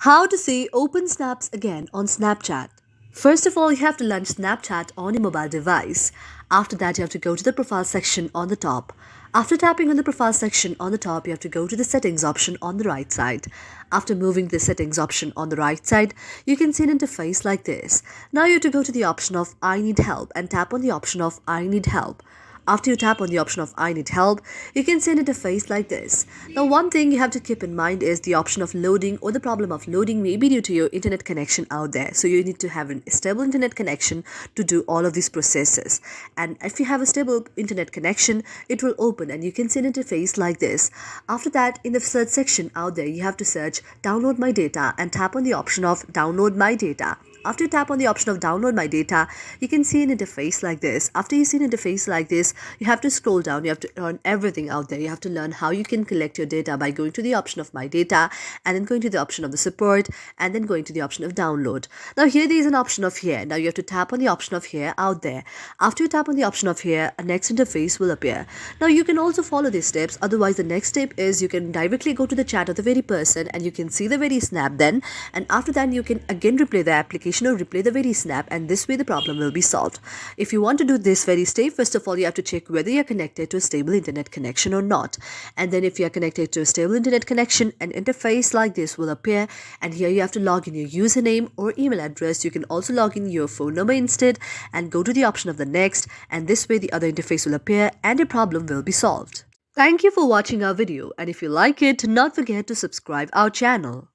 How to see Open Snaps again on Snapchat. First of all, you have to launch Snapchat on your mobile device. After that, you have to go to the profile section on the top. After tapping on the profile section on the top, you have to go to the settings option on the right side. After moving the settings option on the right side, you can see an interface like this. Now you have to go to the option of I need help and tap on the option of I need help. After you tap on the option of I need help, you can see an interface like this. Now one thing you have to keep in mind is the option of loading or the problem of loading may be due to your internet connection out there. So you need to have a stable internet connection to do all of these processes. And if you have a stable internet connection, it will open and you can see an interface like this. After that, in the search section out there, you have to search download my data and tap on the option of download my data. After you tap on the option of download my data, you can see an interface like this. After you see an interface like this, you have to scroll down. You have to learn everything out there. You have to learn how you can collect your data by going to the option of my data and then going to the option of the support and then going to the option of download. Now here there is an option of here. Now you have to tap on the option of here out there. After you tap on the option of here, a next interface will appear. Now you can also follow these steps. Otherwise, the next step is you can directly go to the chat of the very person and you can see the very snap then. And after that, you can again replay the application or replay the very snap, and this way the problem will be solved. If you want to do this very step, first of all you have to check whether you are connected to a stable internet connection or not. And then if you are connected to a stable internet connection, an interface like this will appear, and here you have to log in your username or email address. You can also log in your phone number instead and go to the option of the next, and this way the other interface will appear and your problem will be solved. Thank you for watching our video, and if you like it, do not forget to subscribe our channel.